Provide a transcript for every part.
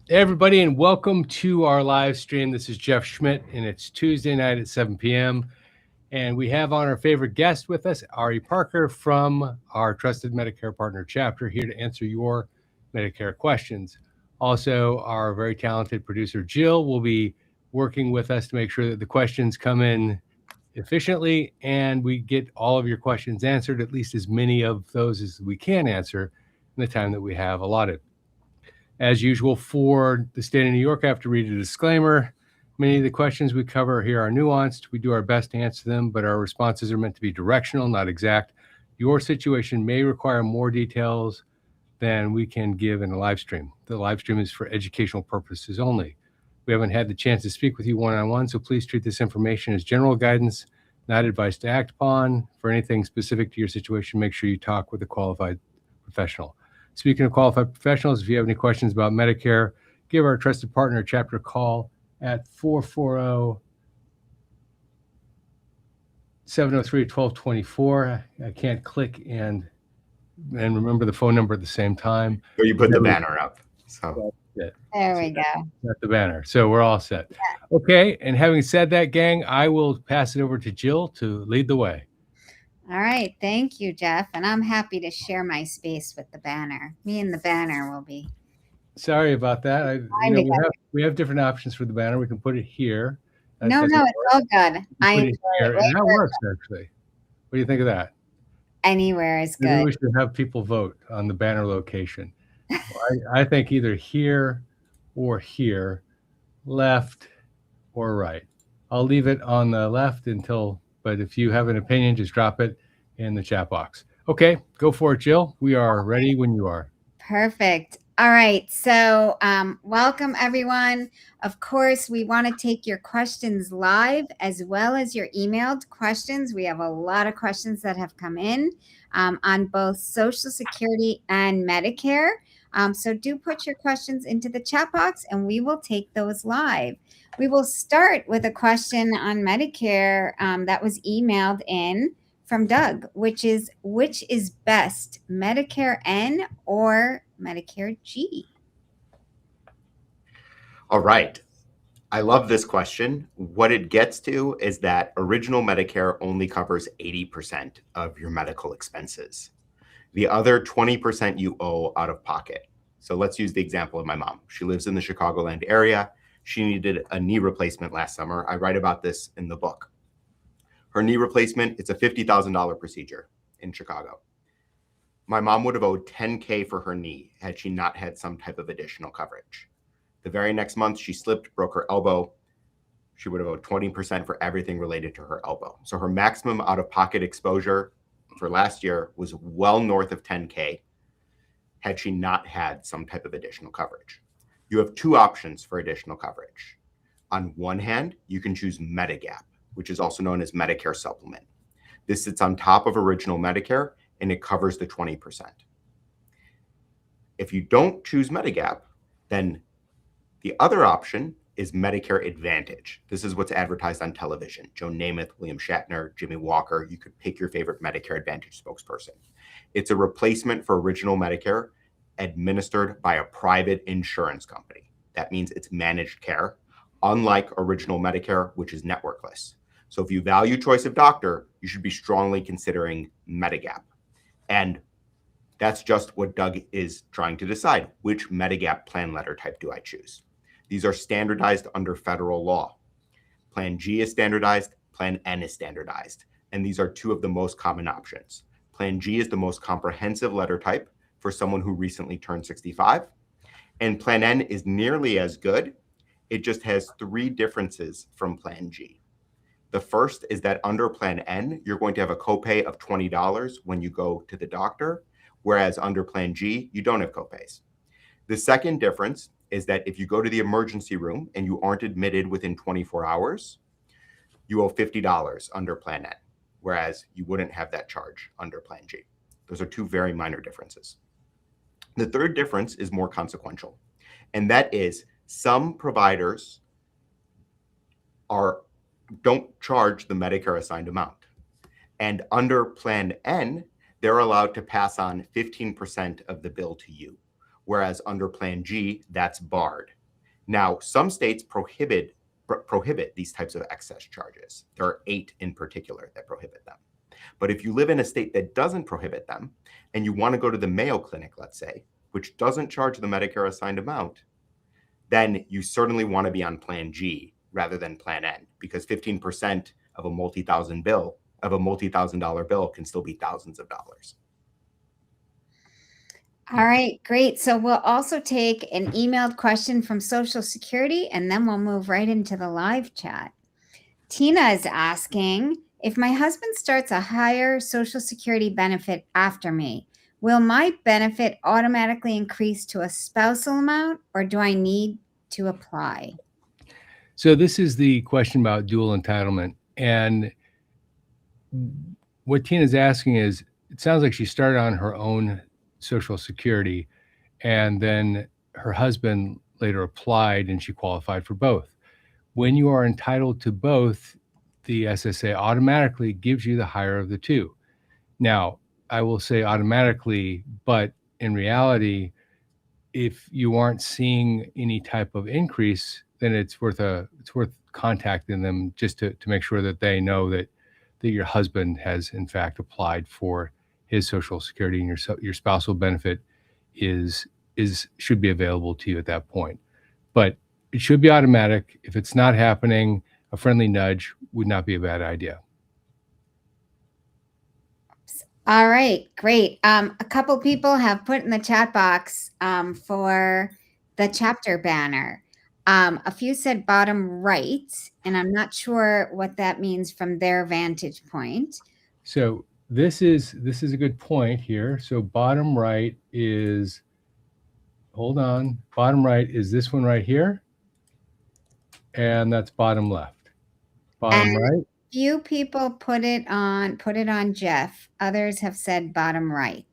Hey everybody, and welcome to our live stream. This is Jeff Schmidt, and it's Tuesday night at 7 p.m. And we have on our favorite guest with us, Ari Parker from our Trusted Medicare Partner chapter, here to answer your Medicare questions. Also, our very talented producer, Jill, will be working with us to make sure that the questions come in efficiently and we get all of your questions answered, at least as many of those as we can answer in the time that we have allotted. As usual, for the state of New York, I have to read a disclaimer. Many of the questions we cover here are nuanced. We do our best to answer them, but our responses are meant to be directional, not exact. Your situation may require more details than we can give in a live stream. The live stream is for educational purposes only. We haven't had the chance to speak with you one-on-one, so please treat this information as general guidance, not advice to act upon. For anything specific to your situation, make sure you talk with a qualified professional. Speaking of qualified professionals, if you have any questions about Medicare, give our Trusted Partner chapter a call at 440-703-1224. I can't click and remember the phone number at the same time. Or you put the banner up. So there we go. Got the banner. So we're all set. Yeah. Okay. And having said that, gang, I will pass it over to Jill to lead the way. All right. Thank you, Jeff. And I'm happy to share my space with the banner. Me and the banner will be. Sorry about that. We have different options for the banner. We can put it here. No, it's all good. I enjoy it. And that works, actually. What do you think of that? Anywhere is good. Maybe we should have people vote on the banner location. I think either here or here, left or right. I'll leave it on the left but if you have an opinion, just drop it in the chat box. Okay, go for it, Jill. We are ready when you are. Perfect. All right. So welcome, everyone. Of course, we want to take your questions live as well as your emailed questions. We have a lot of questions that have come in on both Social Security and Medicare. So do put your questions into the chat box and we will take those live. We will start with a question on Medicare that was emailed in from Doug, which is best, Medicare N or Medicare G? All right. I love this question. What it gets to is that original Medicare only covers 80% of your medical expenses. The other 20% you owe out of pocket. So let's use the example of my mom. She lives in the Chicagoland area. She needed a knee replacement last summer. I write about this in the book. Her knee replacement, it's a $50,000 procedure in Chicago. My mom would have owed $10K for her knee had she not had some type of additional coverage. The very next month, she slipped, broke her elbow. She would have owed 20% for everything related to her elbow. So her maximum out-of-pocket exposure for last year was well north of 10K had she not had some type of additional coverage. You have two options for additional coverage. On one hand, you can choose Medigap, which is also known as Medicare Supplement. This sits on top of original Medicare and it covers the 20%. If you don't choose Medigap, then the other option is Medicare Advantage. This is what's advertised on television. Joe Namath, William Shatner, Jimmy Walker. You could pick your favorite Medicare Advantage spokesperson. It's a replacement for original Medicare administered by a private insurance company. That means it's managed care, unlike original Medicare, which is networkless. So if you value choice of doctor, you should be strongly considering Medigap. And that's just what Doug is trying to decide. Which Medigap plan letter type do I choose? These are standardized under federal law. Plan G is standardized, Plan N is standardized. And these are two of the most common options. Plan G is the most comprehensive letter type for someone who recently turned 65. And Plan N is nearly as good. It just has three differences from Plan G. The first is that under Plan N, you're going to have a copay of $20 when you go to the doctor, whereas under Plan G, you don't have copays. The second difference is that if you go to the emergency room and you aren't admitted within 24 hours, you owe $50 under Plan N, whereas you wouldn't have that charge under Plan G. Those are two very minor differences. The third difference is more consequential, and that is some providers don't charge the Medicare assigned amount. And under Plan N, they're allowed to pass on 15% of the bill to you, whereas under Plan G, that's barred. Now, some states prohibit these types of excess charges. There are 8 in particular that prohibit them. But if you live in a state that doesn't prohibit them, and you want to go to the Mayo Clinic, let's say, which doesn't charge the Medicare assigned amount, then you certainly want to be on Plan G rather than Plan N, because 15% of a multi-thousand-dollar bill can still be thousands of dollars. All right, great. So we'll also take an emailed question from Social Security, and then we'll move right into the live chat. Tina is asking, if my husband starts a higher Social Security benefit after me, will my benefit automatically increase to a spousal amount, or do I need to apply? So this is the question about dual entitlement. And what Tina's asking is, it sounds like she started on her own Social Security, and then her husband later applied and she qualified for both. When you are entitled to both, the SSA automatically gives you the higher of the two. Now, I will say automatically, but in reality, if you aren't seeing any type of increase, then it's worth contacting them just to make sure that they know that your husband has in fact applied for his Social Security, and your spousal benefit should be available to you at that point. But it should be automatic. If it's not happening, a friendly nudge would not be a bad idea. All right, great. A couple people have put in the chat box for the chapter banner. A few said bottom right, and I'm not sure what that means from their vantage point. So this is a good point here. So bottom right is, hold on, bottom right is this one right here, and that's bottom left. Bottom right. Few people put it on Jeff. Others have said bottom right.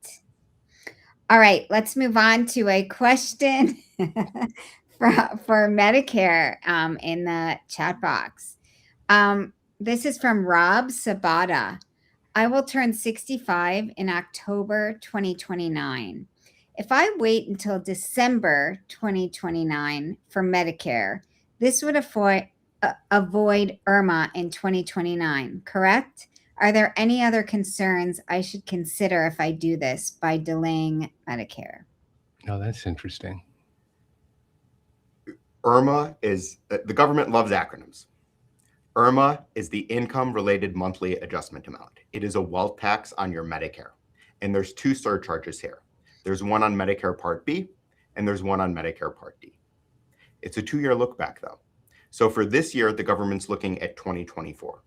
All right, let's move on to a question for Medicare in the chat box. This is from Rob Sabata. I will turn 65 in October 2029. If I wait until December 2029 for Medicare, this would avoid IRMAA in 2029, correct? Are there any other concerns I should consider if I do this by delaying Medicare? Oh, that's interesting. IRMAA is, the government loves acronyms. IRMAA is the income-related monthly adjustment amount. It is a wealth tax on your Medicare. And there's 2 surcharges here. There's one on Medicare Part B, and there's one on Medicare Part D. It's a 2-year look back, though. So for this year, the government's looking at 2024.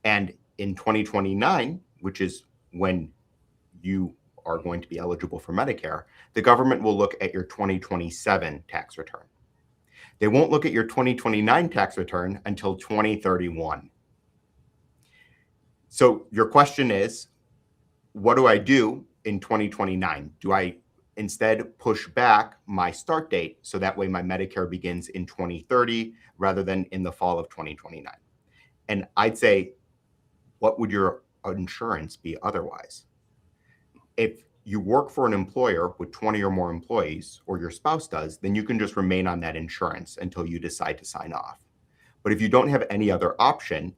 And in 2029, which is when you are going to be eligible for Medicare, the government will look at your 2027 tax return. They won't look at your 2029 tax return until 2031. So your question is, what do I do in 2029? Do I instead push back my start date so that way my Medicare begins in 2030 rather than in the fall of 2029? And I'd say, what would your insurance be otherwise? If you work for an employer with 20 or more employees, or your spouse does, then you can just remain on that insurance until you decide to sign off. But if you don't have any other option,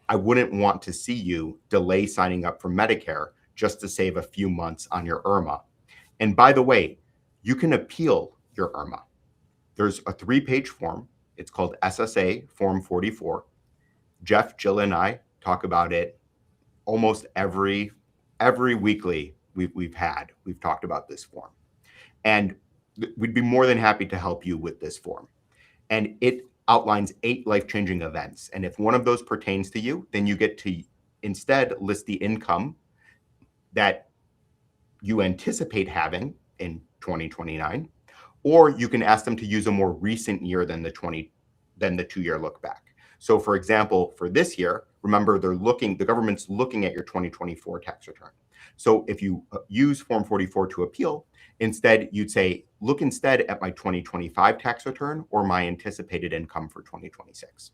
I wouldn't want to see you delay signing up for Medicare just to save a few months on your IRMAA. And by the way, you can appeal your IRMAA. There's a 3-page form. It's called SSA Form 44. Jeff, Jill, and I talk about it almost every weekly we've talked about this form. And we'd be more than happy to help you with this form. And it outlines 8 life-changing events. And if one of those pertains to you, then you get to instead list the income that you anticipate having in 2029, or you can ask them to use a more recent year than the 2-year look back. So for example, for this year, remember the government's looking at your 2024 tax return. So if you use Form 44 to appeal, instead you'd say, look instead at my 2025 tax return or my anticipated income for 2026.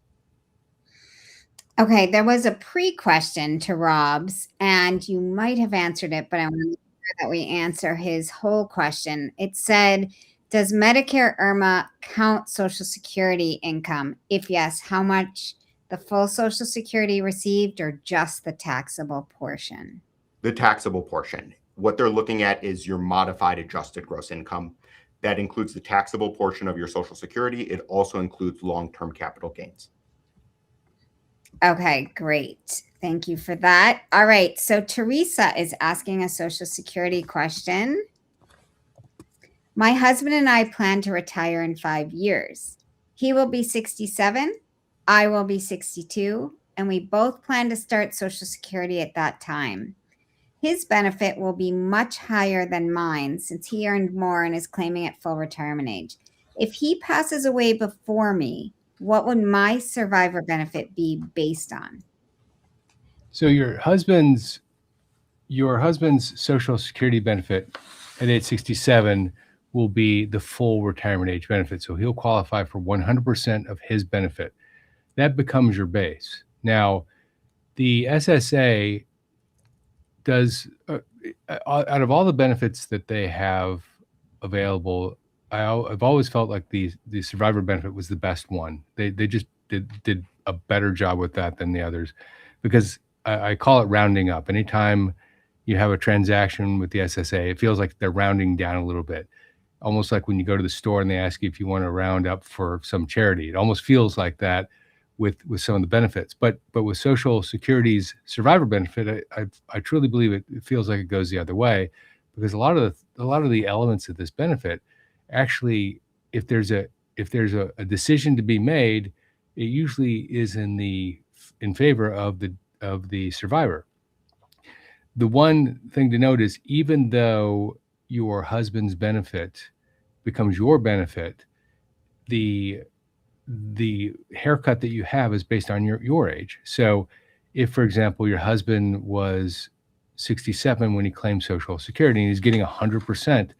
Okay, there was a pre-question to Rob's, and you might have answered it, but I want to make sure that we answer his whole question. It said, Does Medicare IRMAA count Social Security income? If yes, how much? The full Social Security received or just the taxable portion? The taxable portion. What they're looking at is your modified adjusted gross income. That includes the taxable portion of your Social Security. It also includes long-term capital gains. Okay, great. Thank you for that. All right. So Teresa is asking a Social Security question. My husband and I plan to retire in 5 years. He will be 67. I will be 62. And we both plan to start Social Security at that time. His benefit will be much higher than mine since he earned more and is claiming at full retirement age. If he passes away before me, what would my survivor benefit be based on? So your husband's Social Security benefit at age 67 will be the full retirement age benefit. So he'll qualify for 100% of his benefit. That becomes your base. Now, the SSA does, out of all the benefits that they have available, I've always felt like the survivor benefit was the best one. They just did a better job with that than the others, because I call it rounding up. Anytime you have a transaction with the SSA, it feels like they're rounding down a little bit, almost like when you go to the store and they ask you if you want to round up for some charity. It almost feels like that with some of the benefits. But with Social Security's survivor benefit, I truly believe it feels like it goes the other way, because a lot of the elements of this benefit, actually, if there's a decision to be made, it usually is in favor of the survivor. The one thing to note is, even though your husband's benefit becomes your benefit, the haircut that you have is based on your age. So if, for example, your husband was 67 when he claimed Social Security and he's getting 100%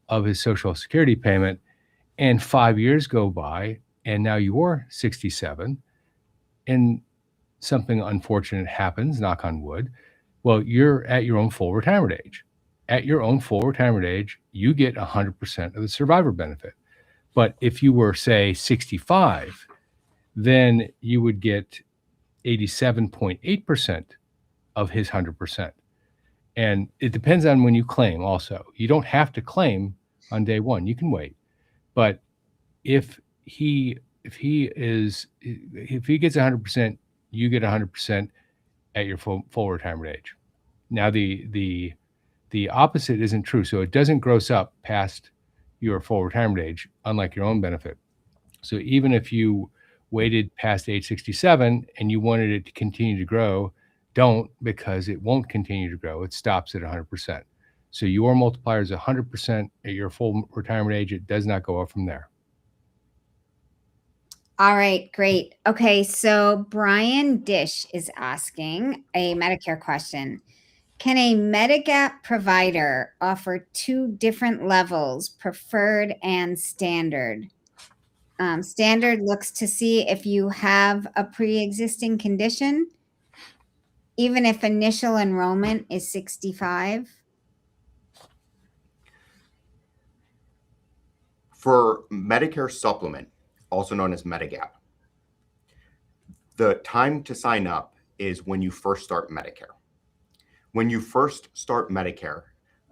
of his Social Security payment, and 5 years go by and now you're 67 and something unfortunate happens, knock on wood, well, you're at your own full retirement age. At your own full retirement age, you get 100% of the survivor benefit. But if you were, say, 65, then you would get 87.8% of his 100%. And it depends on when you claim also. You don't have to claim on day one. You can wait. But if he gets 100%, you get 100% at your full retirement age. Now the opposite isn't true. So it doesn't gross up past your full retirement age, unlike your own benefit. So even if you waited past age 67 and you wanted it to continue to grow, don't, because it won't continue to grow. It stops at 100%. So your multiplier is 100% at your full retirement age. It does not go up from there. All right, great. Okay, so Brian Dish is asking a Medicare question. Can a Medigap provider offer 2 different levels, preferred and standard? Standard looks to see if you have a pre-existing condition, even if initial enrollment is 65. For Medicare Supplement, also known as Medigap, the time to sign up is when you first start Medicare. When you first start Medicare,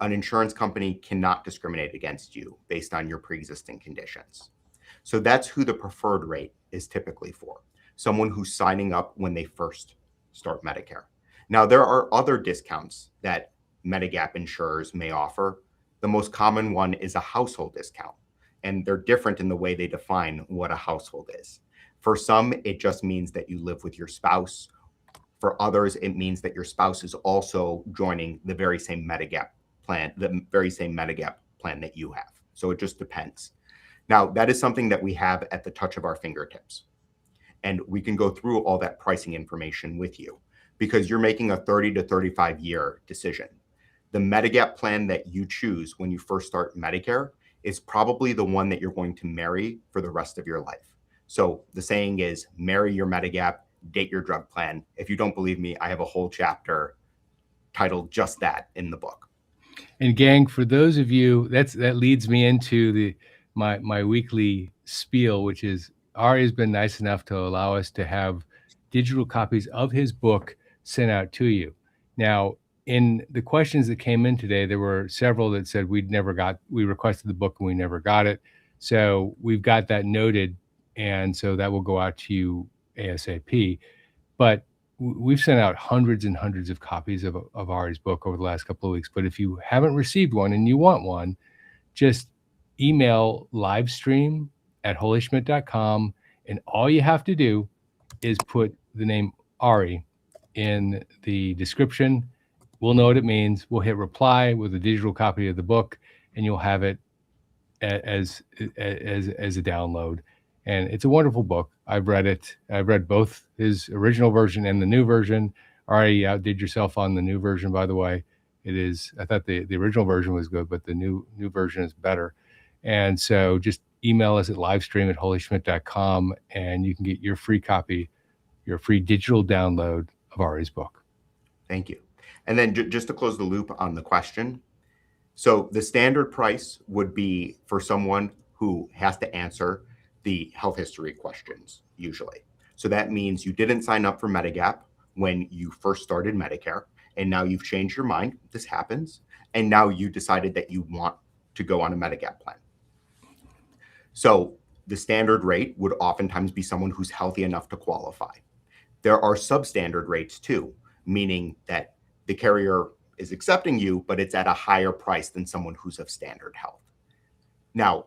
an insurance company cannot discriminate against you based on your pre-existing conditions. So that's who the preferred rate is typically for, someone who's signing up when they first start Medicare. Now, there are other discounts that Medigap insurers may offer. The most common one is a household discount, and they're different in the way they define what a household is. For some, it just means that you live with your spouse. For others, it means that your spouse is also joining the very same Medigap plan, that you have. So it just depends. Now, that is something that we have at the touch of our fingertips. And we can go through all that pricing information with you, because you're making a 30 to 35 year decision. The Medigap plan that you choose when you first start Medicare is probably the one that you're going to marry for the rest of your life. So the saying is, marry your Medigap, date your drug plan. If you don't believe me, I have a whole chapter titled just that in the book. And gang, for those of you, that leads me into my weekly spiel, which is Ari has been nice enough to allow us to have digital copies of his book sent out to you. Now, in the questions that came in today, there were several that said we requested the book and we never got it. So we've got that noted, and so that will go out to you ASAP. But we've sent out hundreds and hundreds of copies of Ari's book over the last couple of weeks. But if you haven't received one and you want one, just email livestream@holyschmidt.com, and all you have to do is put the name Ari in the description. We'll know what it means. We'll hit reply with a digital copy of the book, and you'll have it as a download. And it's a wonderful book. I've read it. I've read both his original version and the new version. Already outdid yourself on the new version, by the way. It is. I thought the original version was good, but the new version is better. And so just email us at livestream@holyschmidt.com, and you can get your free copy, your free digital download of Ari's book. Thank you. And then just to close the loop on the question, so the standard price would be for someone who has to answer the health history questions usually. So that means you didn't sign up for Medigap when you first started Medicare, and now you've changed your mind. This happens. And now you decided that you want to go on a Medigap plan. So the standard rate would oftentimes be someone who's healthy enough to qualify. There are substandard rates too, meaning that the carrier is accepting you, but it's at a higher price than someone who's of standard health. Now,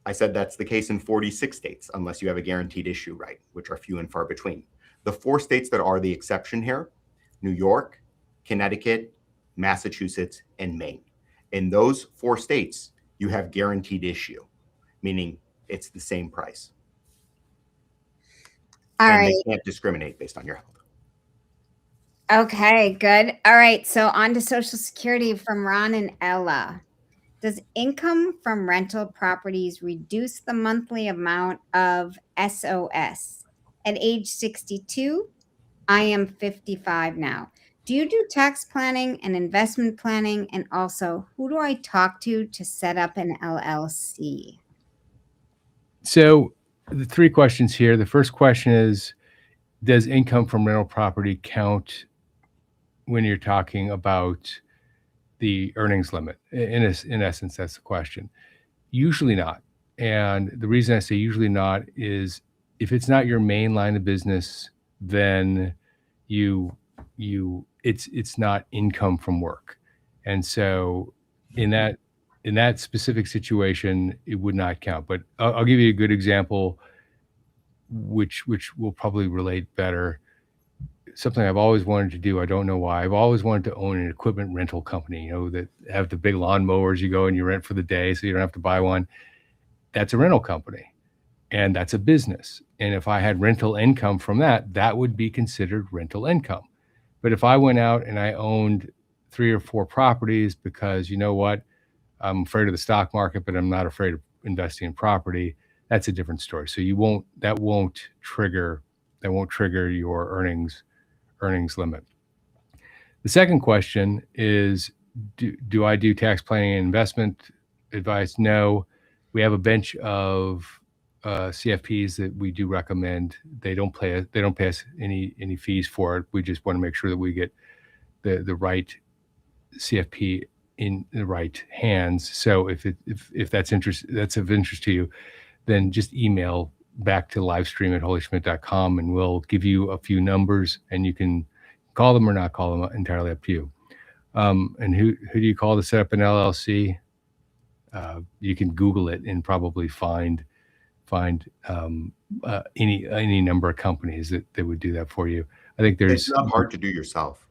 I said that's the case in 46 states, unless you have a guaranteed issue right, which are few and far between. The 4 states that are the exception here, New York, Connecticut, Massachusetts, and Maine. In those 4 states, you have guaranteed issue, meaning it's the same price. All and right. They can't discriminate based on your health. Okay, good. All right. So on to Social Security from Ron and Ella. Does income from rental properties reduce the monthly amount of SOS? At age 62, I am 55 now. Do you do tax planning and investment planning? And also, who do I talk to set up an LLC? So the 3 questions here. The first question is, does income from rental property count when you're talking about the earnings limit? In essence, that's the question. Usually not. And the reason I say usually not is if it's not your main line of business, then it's not income from work. And so in that specific situation, it would not count. But I'll give you a good example, which will probably relate better. Something I've always wanted to do. I don't know why. I've always wanted to own an equipment rental company, that have the big lawn mowers you go and you rent for the day so you don't have to buy one. That's a rental company, and that's a business. And if I had rental income from that, that would be considered rental income. But if I went out and I owned 3 or 4 properties because you know what, I'm afraid of the stock market, but I'm not afraid of investing in property, that's a different story. So that won't trigger your earnings limit. The second question is, do I do tax planning and investment advice? No. We have a bench of CFPs that we do recommend. They don't pay us any fees for it. We just want to make sure that we get the right CFP in the right hands. So if that's of interest to you, then just email back to livestream@holyschmidt.com, and we'll give you a few numbers, and you can call them or not call them, entirely up to you. And who do you call to set up an LLC? You can Google it and probably find any number of companies that would do that for you. I think It's not hard to do yourself.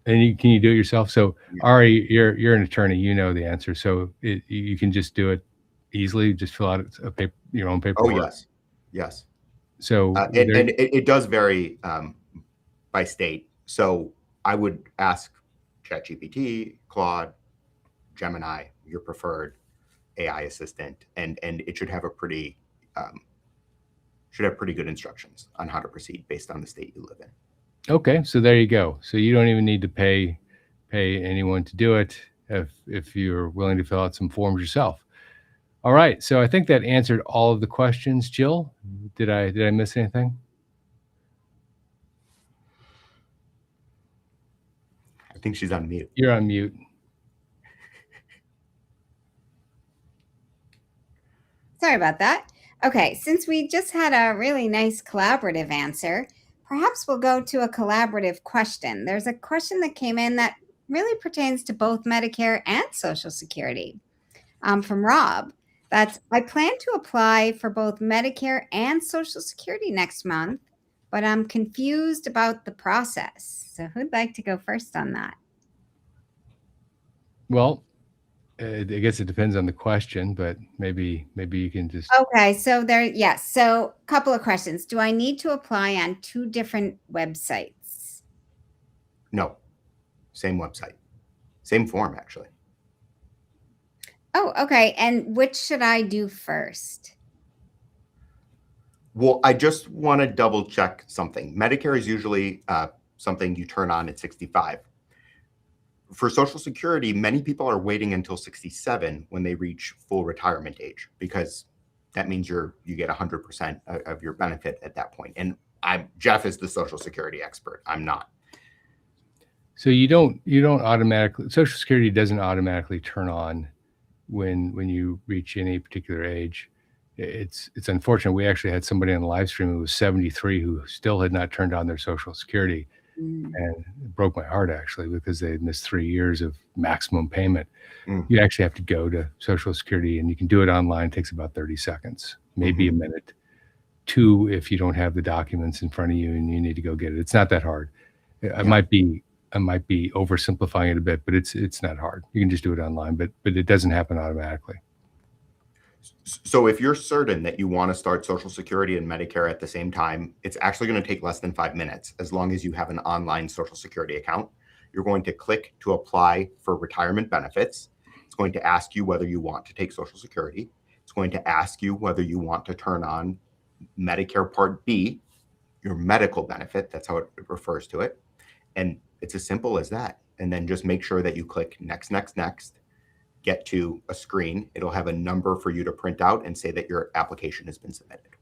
And can you do it yourself? So Yeah. Ari, you're an attorney, you know the answer. So you can just do it easily. Just fill out your own paperwork. Oh yes. So and it does vary by state. So I would ask ChatGPT, Claude, Gemini, your preferred AI assistant, and it should have pretty good instructions on how to proceed based on the state you live in. Okay, so there you go. So you don't even need to pay anyone to do it if you're willing to fill out some forms yourself. All right. So I think that answered all of the questions. Jill, did I miss anything? I think she's on mute. You're on mute. Sorry about that. Okay, since we just had a really nice collaborative answer, perhaps we'll go to a collaborative question. There's a question that came in that really pertains to both Medicare and Social Security from Rob. That's, I plan to apply for both Medicare and Social Security next month, but I'm confused about the process. So who'd like to go first on that? Well, I guess it depends on the question, but maybe you can just. Okay, so yes. So a couple of questions. Do I need to apply on 2 different websites? No, same website, same form, actually. Oh, okay. And which should I do first? Well, I just want to double check something. Medicare is usually something you turn on at 65. For Social Security, many people are waiting until 67 when they reach full retirement age, because that means you get 100% of your benefit at that point. And Jeff is the Social Security expert. I'm not. So you don't automatically, Social Security doesn't automatically turn on when you reach any particular age. It's unfortunate. We actually had somebody on the live stream who was 73 who still had not turned on their Social Security. And it broke my heart, actually, because they had missed 3 years of maximum payment. You actually have to go to Social Security, and you can do it online. It takes about 30 seconds, maybe a minute. 2 if you don't have the documents in front of you and you need to go get it. It's not that hard. I might be oversimplifying it a bit, but it's not hard. You can just do it online, but it doesn't happen automatically. So if you're certain that you want to start Social Security and Medicare at the same time, it's actually going to take less than 5 minutes, as long as you have an online Social Security account. You're going to click to apply for retirement benefits. It's going to ask you whether you want to take Social Security. It's going to ask you whether you want to turn on Medicare Part B, your medical benefit. That's how it refers to it. And it's as simple as that. And then just make sure that you click next, next, next. Get to a screen. It'll have a number for you to print out and say that your application has been submitted.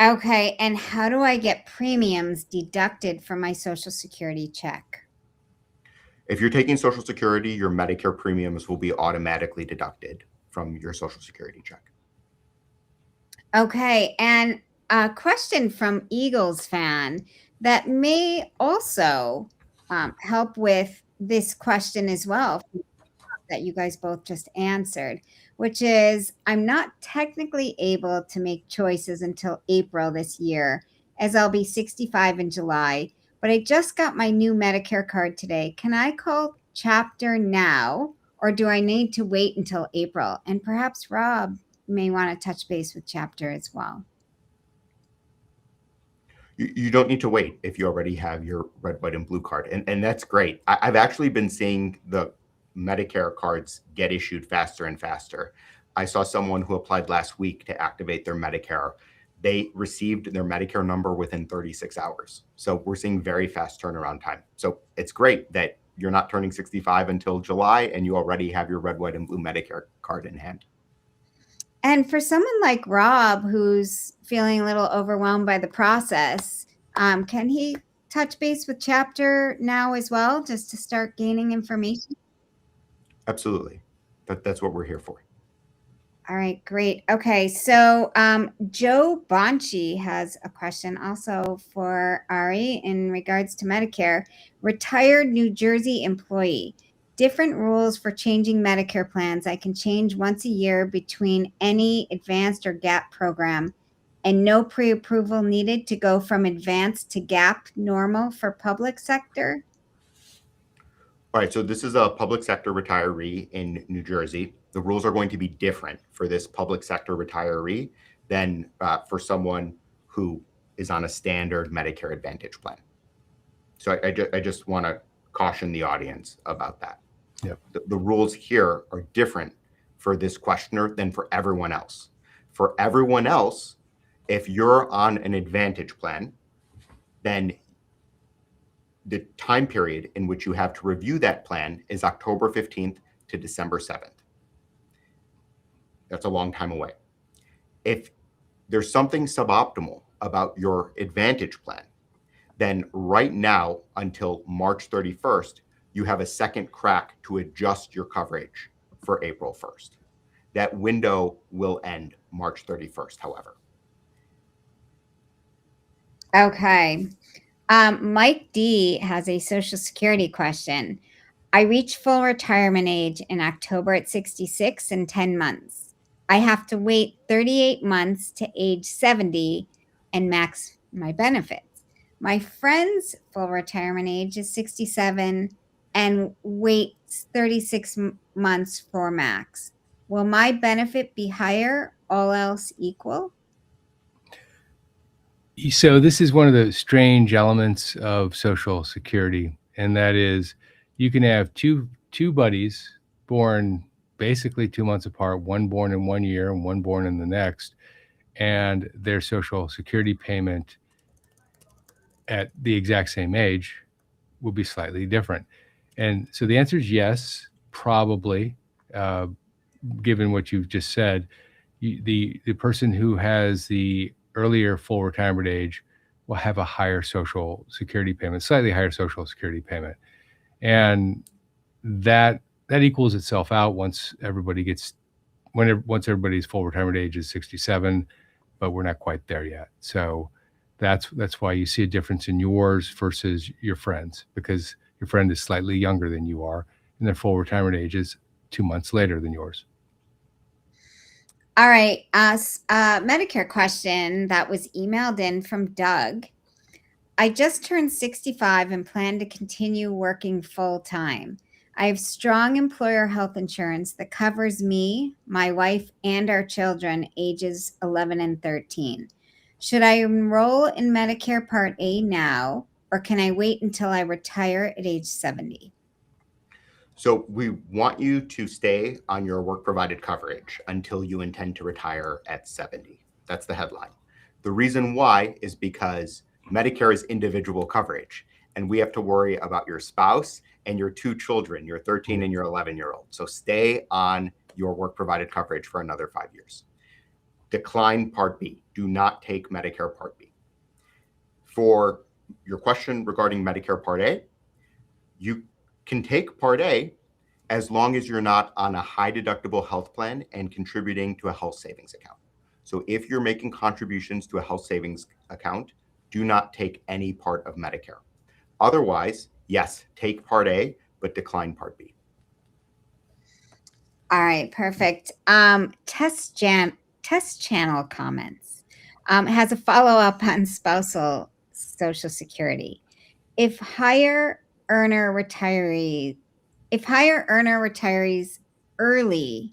Okay, and how do I get premiums deducted from my Social Security check? If you're taking Social Security, your Medicare premiums will be automatically deducted from your Social Security check. Okay, and a question from Eagles fan that may also help with this question as well, that you guys both just answered, which is, I'm not technically able to make choices until April this year, as I'll be 65 in July, but I just got my new Medicare card today. Can I call Chapter now, or do I need to wait until April? And perhaps Rob may want to touch base with Chapter as well. You don't need to wait if you already have your red, white, and blue card. And that's great. I've actually been seeing the Medicare cards get issued faster and faster. I saw someone who applied last week to activate their Medicare. They received their Medicare number within 36 hours. So we're seeing very fast turnaround time. So it's great that you're not turning 65 until July and you already have your red, white, and blue Medicare card in hand. And for someone like Rob, who's feeling a little overwhelmed by the process, can he touch base with Chapter now as well, just to start gaining information? Absolutely. That's what we're here for. All right, great. Okay, so Joe Bonchi has a question also for Ari in regards to Medicare. Retired New Jersey employee. Different rules for changing Medicare plans. I can change once a year between any advanced or GAP program, and no pre-approval needed to go from advanced to GAP normal for public sector. All right, so this is a public sector retiree in New Jersey. The rules are going to be different for this public sector retiree than for someone who is on a standard Medicare Advantage plan. So I just want to caution the audience about that. Yep. The rules here are different for this questioner than for everyone else. For everyone else, if you're on an Advantage plan, then the time period in which you have to review that plan is October 15th to December 7th. That's a long time away. If there's something suboptimal about your Advantage plan, then right now until March 31st, you have a second crack to adjust your coverage for April 1st. That window will end March 31st, however. Okay. Mike D has a Social Security question. I reach full retirement age in October at 66 in 10 months. I have to wait 38 months to age 70 and max my benefits. My friend's full retirement age is 67 and waits 36 months for max. Will my benefit be higher, all else equal? So this is one of the strange elements of Social Security, and that is you can have two buddies born basically 2 months apart, one born in 1 year and one born in the next, and their Social Security payment at the exact same age will be slightly different. And so the answer is yes, probably, given what you've just said. The person who has the earlier full retirement age will have a higher Social Security payment, slightly higher Social Security payment. And that equals itself out once everybody's full retirement age is 67, but we're not quite there yet. So that's why you see a difference in yours versus your friends, because your friend is slightly younger than you are, and their full retirement age is 2 months later than yours. All right. Medicare question that was emailed in from Doug. I just turned 65 and plan to continue working full time. I have strong employer health insurance that covers me, my wife, and our children ages 11 and 13. Should I enroll in Medicare Part A now, or can I wait until I retire at age 70? So we want you to stay on your work provided coverage until you intend to retire at 70. That's the headline. The reason why is because Medicare is individual coverage, and we have to worry about your spouse and your two children, your 13 and your 11-year-old. So stay on your work provided coverage for another 5 years. Decline Part B. Do not take Medicare Part B. For your question regarding Medicare Part A, you can take Part A as long as you're not on a high deductible health plan and contributing to a health savings account. So if you're making contributions to a health savings account, do not take any part of Medicare. Otherwise, yes, take Part A, but decline Part B. All right, perfect. Test channel comments has a follow-up on spousal Social Security. If higher earner retirees early,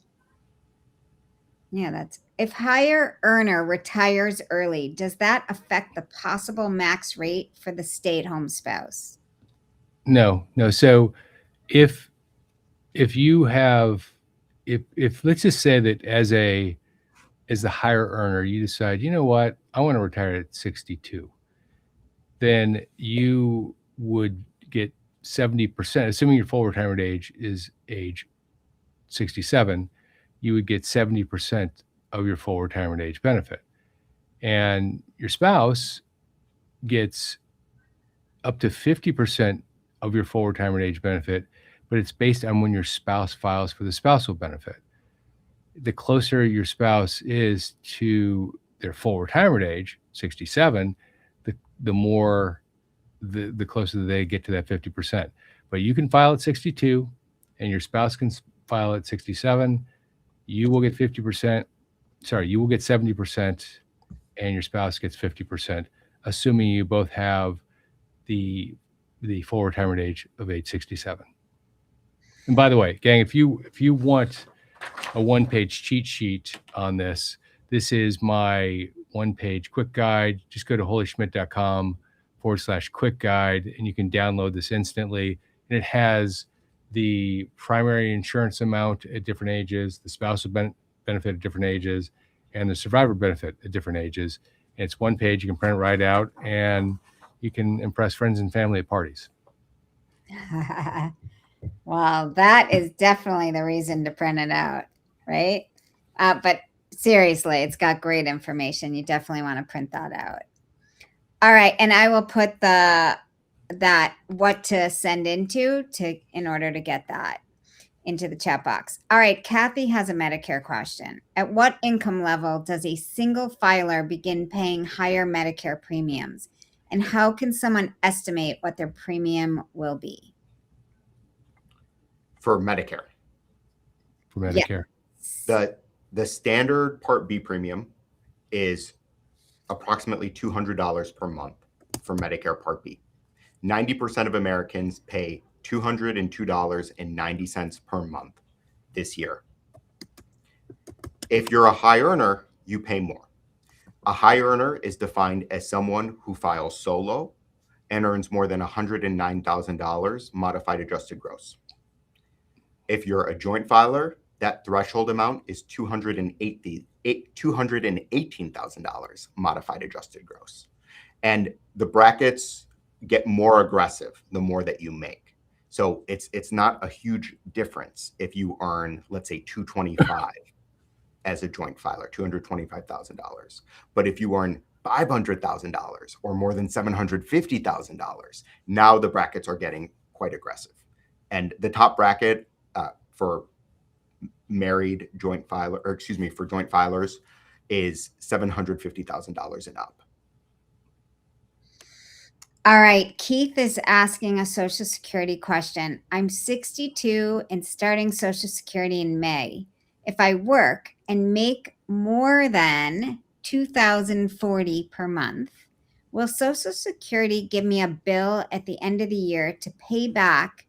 if higher earner retires early, does that affect the possible max rate for the stay-at-home spouse? No. So if you have, if let's just say that as the higher earner, you decide, you know what, I want to retire at 62, then you would get 70%, assuming your full retirement age is age 67, you would get 70% of your full retirement age benefit. And your spouse gets up to 50% of your full retirement age benefit, but it's based on when your spouse files for the spousal benefit. The closer your spouse is to their full retirement age, 67, the closer they get to that 50%. But you can file at 62 and your spouse can file at 67. You will get 50%. Sorry, you will get 70% and your spouse gets 50%, assuming you both have the full retirement age of age 67. And by the way, gang, if you want a one-page cheat sheet on this, this is my one-page quick guide. Just go to holyschmidt.com/quick guide, and you can download this instantly. And it has the primary insurance amount at different ages, the spousal benefit at different ages, and the survivor benefit at different ages. And it's one page. You can print it right out, and you can impress friends and family at parties. Well, that is definitely the reason to print it out, right? But seriously, it's got great information. You definitely want to print that out. All right, and I will put what to send in order to get that into the chat box. All right, Kathy has a Medicare question. At what income level does a single filer begin paying higher Medicare premiums? And how can someone estimate what their premium will be? For Medicare. For Medicare. The standard Part B premium is approximately $200 per month for Medicare Part B. 90% of Americans pay $202.90 per month this year. If you're a high earner, you pay more. A high earner is defined as someone who files solo and earns more than $109,000 modified adjusted gross. If you're a joint filer, that threshold amount is $218,000 modified adjusted gross. And the brackets get more aggressive the more that you make. So it's not a huge difference if you earn, let's say, $225 as a joint filer, $225,000. But if you earn $500,000 or more than $750,000, now the brackets are getting quite aggressive. And the top bracket for married joint filer, or excuse me, for joint filers is $750,000 and up. All right, Keith is asking a Social Security question. I'm 62 and starting Social Security in May. If I work and make more than $2,040 per month, will Social Security give me a bill at the end of the year to pay back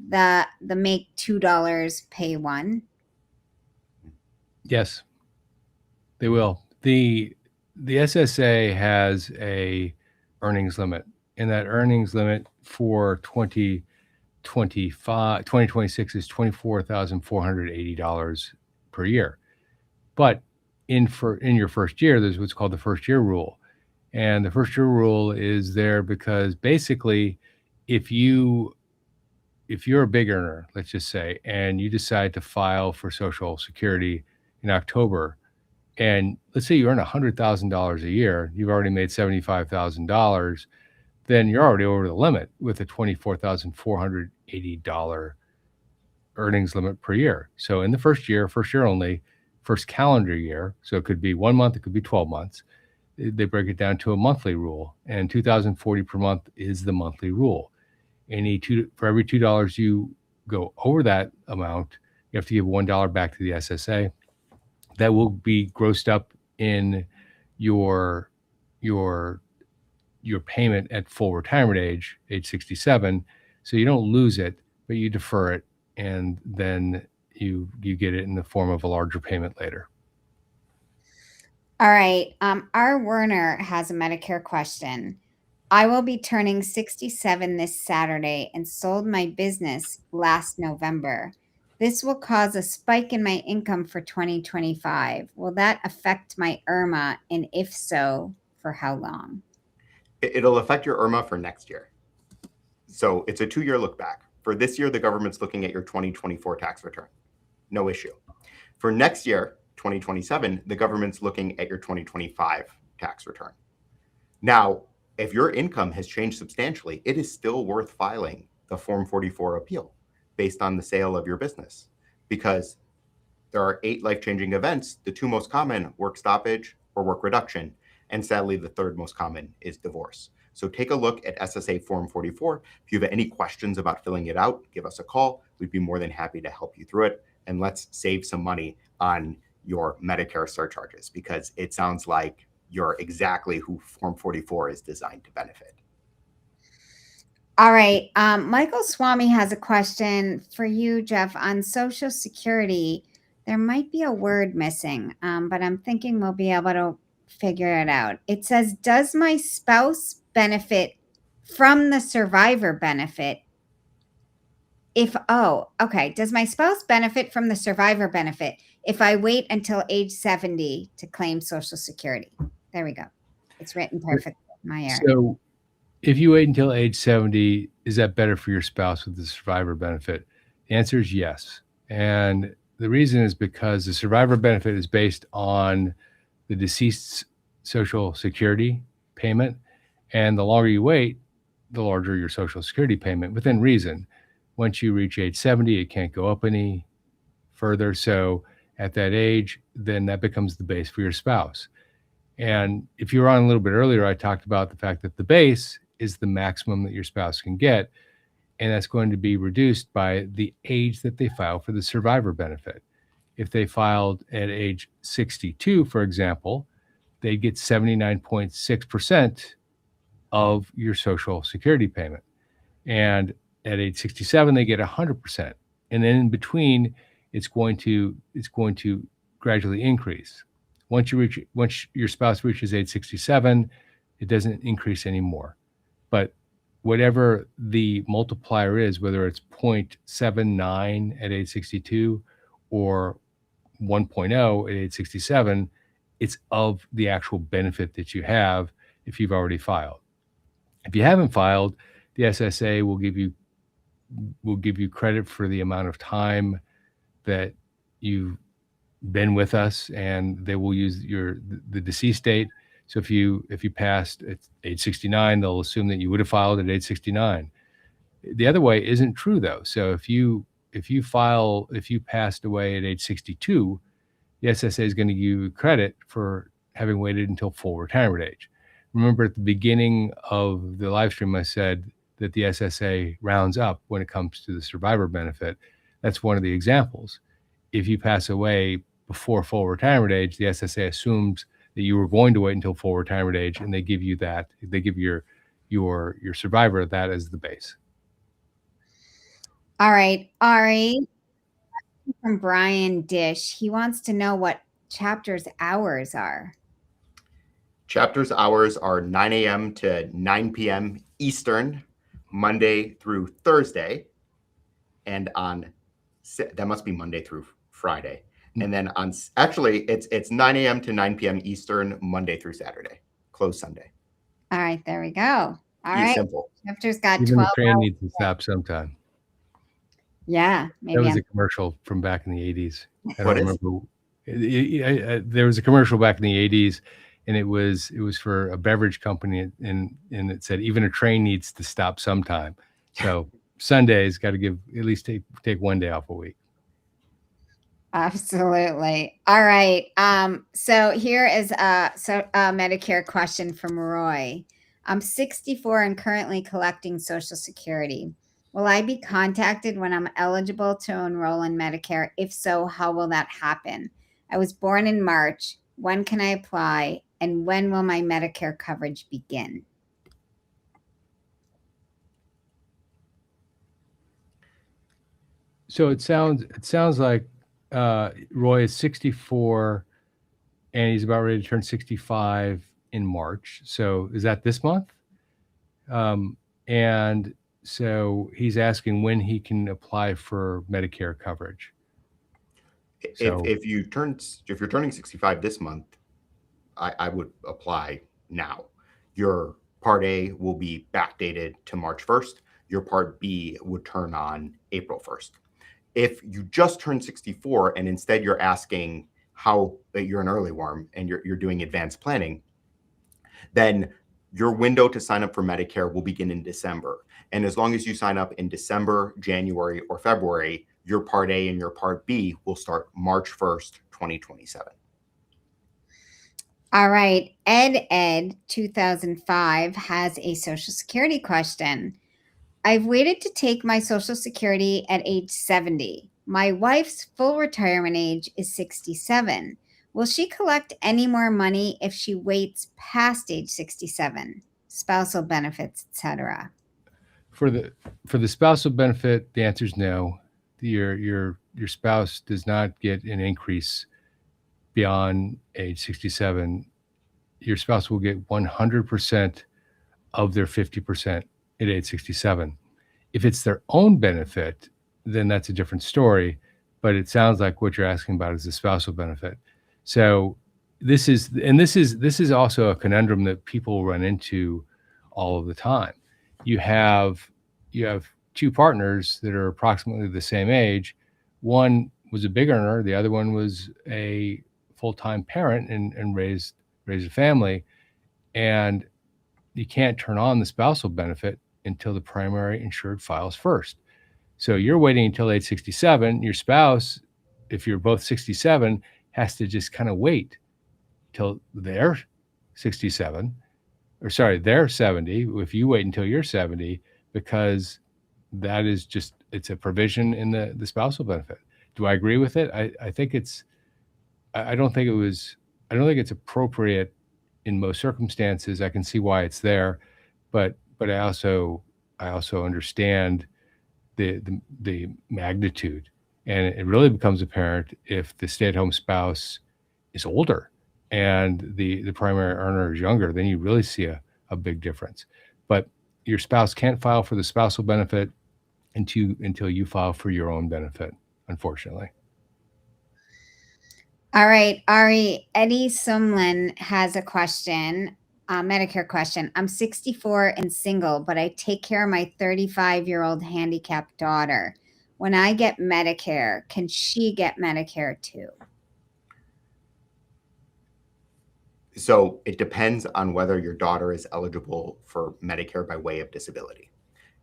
the make $2 pay one? Yes, they will. The SSA has a earnings limit, and that earnings limit for 2026 is $24,480 per year. But in your first year, there's what's called the first year rule. And the first year rule is there because basically if you're a big earner, let's just say, and you decide to file for Social Security in October, and let's say you earn $100,000 a year, you've already made $75,000, then you're already over the limit with a $24,480 earnings limit per year. So in the first year only, first calendar year, so it could be 1 month, it could be 12 months, they break it down to a monthly rule, and $2,040 per month is the monthly rule. For every $2 you go over that amount, you have to give $1 back to the SSA. That will be grossed up in your payment at full retirement age 67. So you don't lose it, but you defer it, and then you get it in the form of a larger payment later. All right. R. Werner has a Medicare question. I will be turning 67 this Saturday and sold my business last November. This will cause a spike in my income for 2025. Will that affect my IRMAA? And if so, for how long? It'll affect your IRMAA for next year. So it's a 2-year look back. For this year, the government's looking at your 2024 tax return. No issue. For next year, 2027, the government's looking at your 2025 tax return. Now, if your income has changed substantially, it is still worth filing the Form 44 appeal based on the sale of your business, because there are 8 life-changing events. The 2 most common, work stoppage or work reduction, and sadly, the 3rd most common is divorce. So take a look at SSA Form 44. If you have any questions about filling it out, give us a call. We'd be more than happy to help you through it. And let's save some money on your Medicare surcharges, because it sounds like you're exactly who Form 44 is designed to benefit. All right. Michael Swami has a question for you, Jeff, on Social Security. There might be a word missing, but I'm thinking we'll be able to figure it out. It says, does my spouse benefit from the survivor benefit? Does my spouse benefit from the survivor benefit if I wait until age 70 to claim Social Security? There we go. It's written perfectly in my area. So if you wait until age 70, is that better for your spouse with the survivor benefit? The answer is yes. And the reason is because the survivor benefit is based on the deceased's Social Security payment. And the longer you wait, the larger your Social Security payment within reason. Once you reach age 70, it can't go up any further. So at that age, then that becomes the base for your spouse. And if you were on a little bit earlier, I talked about the fact that the base is the maximum that your spouse can get. And that's going to be reduced by the age that they file for the survivor benefit. If they filed at age 62, for example, they'd get 79.6% of your Social Security payment. And at age 67, they get 100%. And then in between, it's going to gradually increase. Once your spouse reaches age 67, it doesn't increase anymore. But whatever the multiplier is, whether it's 0.79 at age 62 or 1.0 at age 67, it's of the actual benefit that you have if you've already filed. If you haven't filed, the SSA will give you credit for the amount of time that you've been with us, and they will use the deceased date. So if you passed at age 69, they'll assume that you would have filed at age 69. The other way isn't true though. So if you passed away at age 62, the SSA is going to give you credit for having waited until full retirement age. Remember at the beginning of the live stream, I said that the SSA rounds up when it comes to the survivor benefit. That's one of the examples. If you pass away before full retirement age, the SSA assumes that you were going to wait until full retirement age, and they give you that. They give your survivor that as the base. All right, Ari, from Brian Dish. He wants to know what chapter's hours are. Chapter's hours are 9 a.m. to 9 p.m. Eastern, Monday through Thursday, and that must be Monday through Friday. And then it's 9 a.m. to 9 p.m. Eastern, Monday through Saturday. Closed Sunday. All right, there we go. All right. Simple. Chapter's got Even 12 the train hours. needs to stop sometime. Yeah, maybe. That was a commercial from back in the 80s. I What don't remember. There was a commercial back in the 80s, and it was for a beverage company, and it said even a train needs to stop sometime. So Sundays got to give at least take one day off a week. Absolutely. All right. So here is a Medicare question from Roy. I'm 64 and currently collecting Social Security. Will I be contacted when I'm eligible to enroll in Medicare? If so, how will that happen? I was born in March. When can I apply? And when will my Medicare coverage begin? So it sounds like Roy is 64 and he's about ready to turn 65 in March. So is that this month? And so he's asking when he can apply for Medicare coverage. If you're turning 65 this month, I would apply now. Your Part A will be backdated to March 1st. Your Part B would turn on April 1st. If you just turned 64 and instead you're asking how that you're an early worm and you're doing advanced planning, then your window to sign up for Medicare will begin in December. And as long as you sign up in December, January, or February, your Part A and your Part B will start March 1st, 2027. All right. Ed 2005 has a Social Security question. I've waited to take my Social Security at age 70. My wife's full retirement age is 67. Will she collect any more money if she waits past age 67? Spousal benefits, etc. For the spousal benefit, the answer is no. Your spouse does not get an increase beyond age 67. Your spouse will get 100% of their 50% at age 67. If it's their own benefit, then that's a different story. But it sounds like what you're asking about is the spousal benefit. So this is also a conundrum that people run into all of the time. You have two partners that are approximately the same age. One was a big earner. The other one was a full-time parent and raised a family. And you can't turn on the spousal benefit until the primary insured files first. So you're waiting until age 67. Your spouse, if you're both 67, has to just kind of wait till they're 67, or sorry, they're 70. If you wait until you're 70, because that is just, it's a provision in the spousal benefit. Do I agree with it? I think it's, I don't think it's appropriate in most circumstances. I can see why it's there, but I also understand the magnitude, and it really becomes apparent if the stay-at-home spouse is older and the primary earner is younger. Then you really see a big difference. But your spouse can't file for the spousal benefit until you file for your own benefit, unfortunately. All right, Ari, Eddie Sumlin has a question, a Medicare question. I'm 64 and single, but I take care of my 35-year-old handicapped daughter. When I get Medicare, can she get Medicare too? So it depends on whether your daughter is eligible for Medicare by way of disability.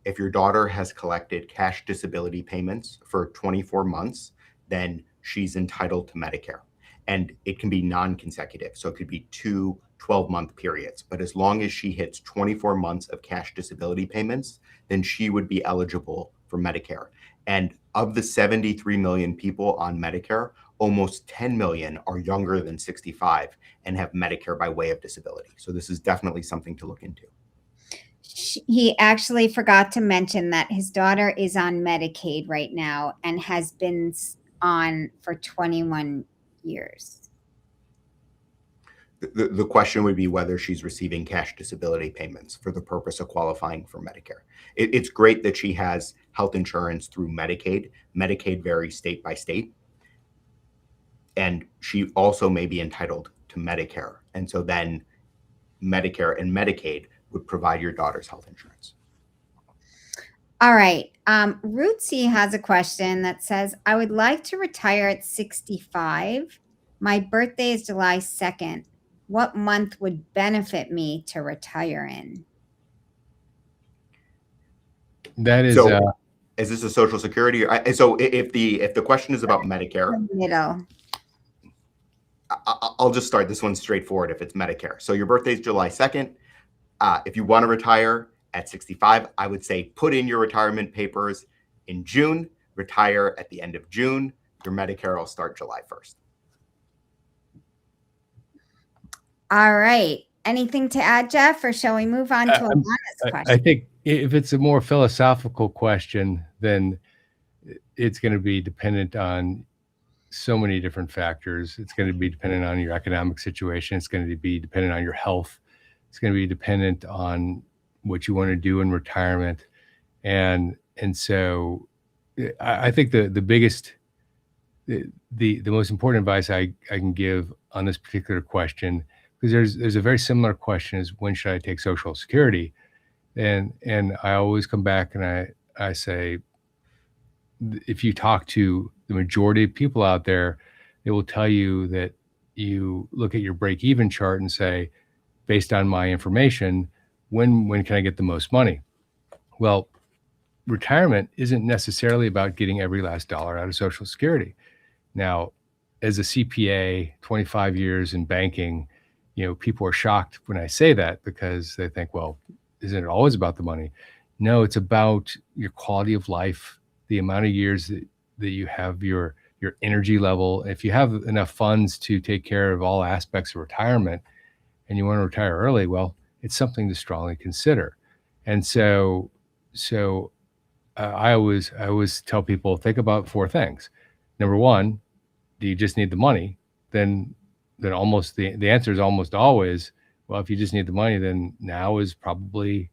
If your daughter has collected cash disability payments for 24 months, then she's entitled to Medicare. And it can be non-consecutive. So it could be 2 12-month periods. But as long as she hits 24 months of cash disability payments, then she would be eligible for Medicare. And of the 73 million people on Medicare, almost 10 million are younger than 65 and have Medicare by way of disability. So this is definitely something to look into. He actually forgot to mention that his daughter is on Medicaid right now and has been on for 21 years. The question would be whether she's receiving cash disability payments for the purpose of qualifying for Medicare. It's great that she has health insurance through Medicaid. Medicaid varies state by state. And she also may be entitled to Medicare. And so then Medicare and Medicaid would provide your daughter's health insurance. All right. Rootsy has a question that says, I would like to retire at 65. My birthday is July 2nd. What month would benefit me to retire in? That is, so, is this a Social Security? So if the question is about Medicare, middle. I'll just start this one straightforward. If it's Medicare, so your birthday is July 2nd. If you want to retire at 65, I would say put in your retirement papers in June, retire at the end of June. Your Medicare will start July 1st. All right. Anything to add, Jeff, or shall we move on to Alana's question? I think if it's a more philosophical question, then it's going to be dependent on so many different factors. It's going to be dependent on your economic situation. It's going to be dependent on your health. It's going to be dependent on what you want to do in retirement. And so I think the biggest, the most important advice I can give on this particular question, because there's a very similar question, is when should I take Social Security? And I always come back and I say, if you talk to the majority of people out there, they will tell you that you look at your break-even chart and say, based on my information, when can I get the most money? Well, retirement isn't necessarily about getting every last dollar out of Social Security. Now, as a CPA, 25 years in banking, people are shocked when I say that, because they think, well, isn't it always about the money? No, it's about your quality of life, the amount of years that you have, your energy level. If you have enough funds to take care of all aspects of retirement and you want to retire early, well, it's something to strongly consider. And so I always tell people, think about 4 things. Number one, do you just need the money? Then almost the answer is almost always, well, if you just need the money, then now is probably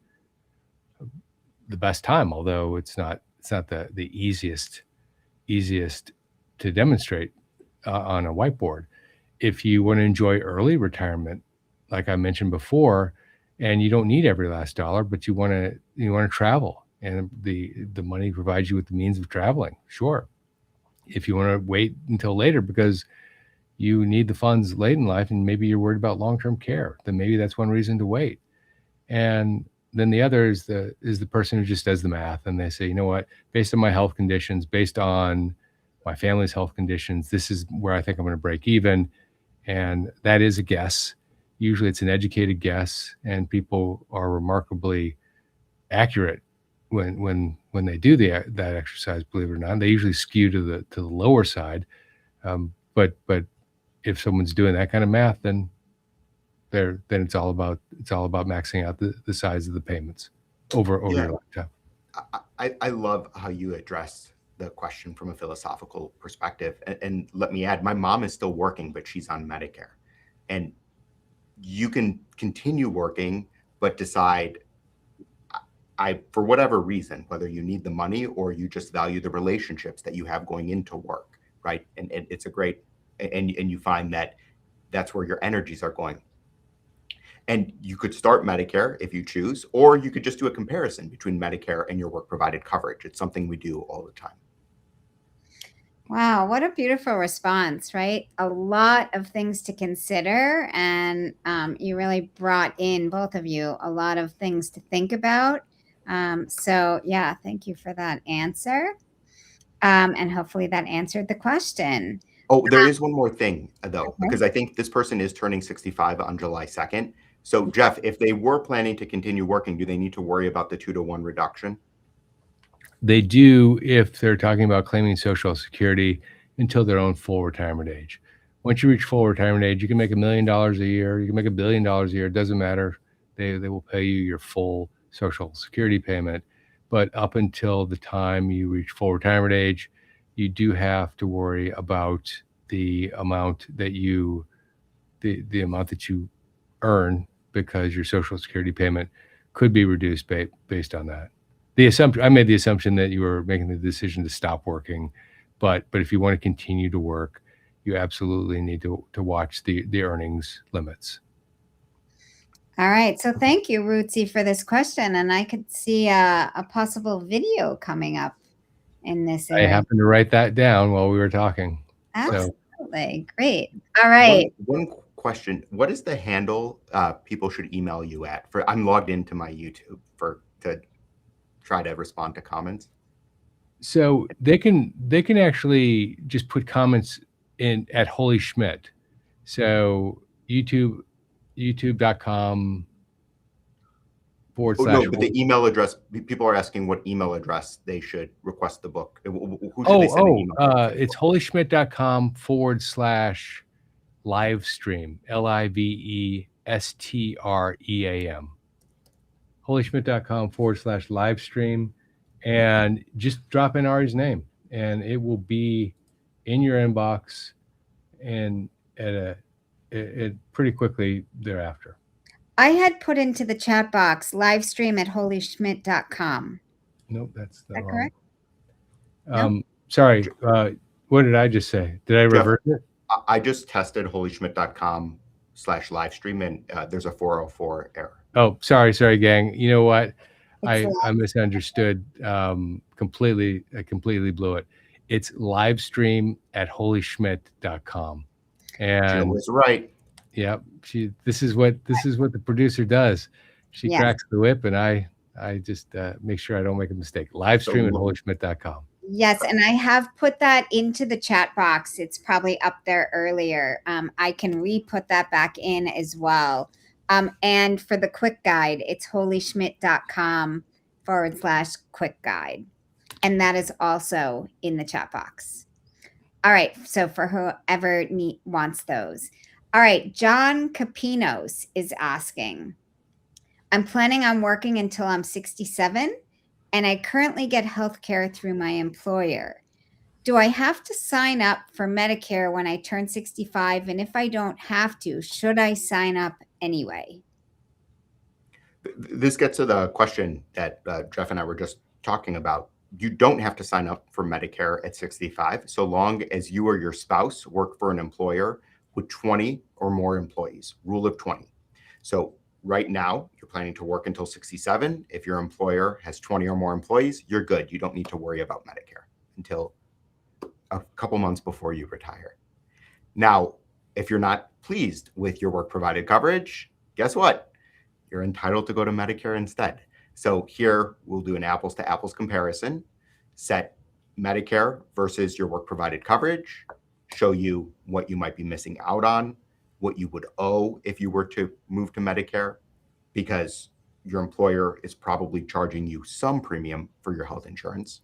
the best time, although it's not the easiest to demonstrate on a whiteboard. If you want to enjoy early retirement, like I mentioned before, and you don't need every last dollar, but you want to travel, and the money provides you with the means of traveling, sure. If you want to wait until later because you need the funds late in life and maybe you're worried about long-term care, then maybe that's one reason to wait. And then the other is the person who just does the math and they say, you know what, based on my health conditions, based on my family's health conditions, this is where I think I'm going to break even. And that is a guess. Usually it's an educated guess, and people are remarkably accurate when they do that exercise, believe it or not. They usually skew to the lower side. But if someone's doing that kind of math, then it's all about maxing out the size of the payments over Yeah. your lifetime. I love how you address the question from a philosophical perspective. And let me add, my mom is still working, but she's on Medicare. And you can continue working, but decide, for whatever reason, whether you need the money or you just value the relationships that you have going into work, right? And it's a great, and you find that that's where your energies are going. And you could start Medicare if you choose, or you could just do a comparison between Medicare and your work provided coverage. It's something we do all the time. Wow, what a beautiful response, right? A lot of things to consider. And you really brought in, both of you, a lot of things to think about. So yeah, thank you for that answer. And hopefully that answered the question. Oh, there is one more thing, though, Okay. because I think this person is turning 65 on July 2nd. So, Jeff, if they were planning to continue working, do they need to worry about the 2-to-1 reduction? They do if they're talking about claiming Social Security until their own full retirement age. Once you reach full retirement age, you can make $1 million a year, you can make $1 billion a year, it doesn't matter. They will pay you your full Social Security payment. But up until the time you reach full retirement age, you do have to worry about the amount that you earn, because your Social Security payment could be reduced based on that. I made the assumption that you were making the decision to stop working, but if you want to continue to work, you absolutely need to watch the earnings limits. All right. So thank you, Rootsy, for this question. And I could see a possible video coming up in this I area. happened to write that down while we were talking. Absolutely. Great. All right. One question. What is the handle people should email you at? I'm logged into my YouTube to try to respond to comments. So they can actually just put comments in at Holy Schmidt. So youtube.com/. Oh, no, but the email address, people are asking what email address they should request the book. Who should they send an email to? It's holyschmidt.com/livestream, LIVESTREAM. holyschmidt.com/livestream, and just drop in Ari's name and it will be in your inbox and at pretty quickly thereafter. I had put into the chat box livestream@holyschmidt.com. Nope, that's that wrong. correct? Sorry, what did I just say? Did I revert it? I just tested holyschmidt.com/livestream and there's a 404 error. Oh, sorry, gang. You know what? I misunderstood completely. I completely blew it. It's livestream@holyschmidt.com. And Jill was right. Yeah, this is what the producer does. She cracks the whip, and I just make sure I don't make a mistake. Livestream@holyschmidt.com. Yes, and I have put that into the chat box. It's probably up there earlier. I can re-put that back in as well. And for the quick guide, it's holyschmidt.com/quick guide. And that is also in the chat box. All right, so for whoever wants those. All right, John Capinos is asking, I'm planning on working until I'm 67, and I currently get health care through my employer. Do I have to sign up for Medicare when I turn 65? And if I don't have to, should I sign up anyway? This gets to the question that Jeff and I were just talking about. You don't have to sign up for Medicare at 65, so long as you or your spouse work for an employer with 20 or more employees, rule of 20. So right now, you're planning to work until 67. If your employer has 20 or more employees, you're good. You don't need to worry about Medicare until a couple months before you retire. Now, if you're not pleased with your work provided coverage, guess what? You're entitled to go to Medicare instead. So here we'll do an apples to apples comparison, set Medicare versus your work provided coverage, show you what you might be missing out on, what you would owe if you were to move to Medicare, because your employer is probably charging you some premium for your health insurance.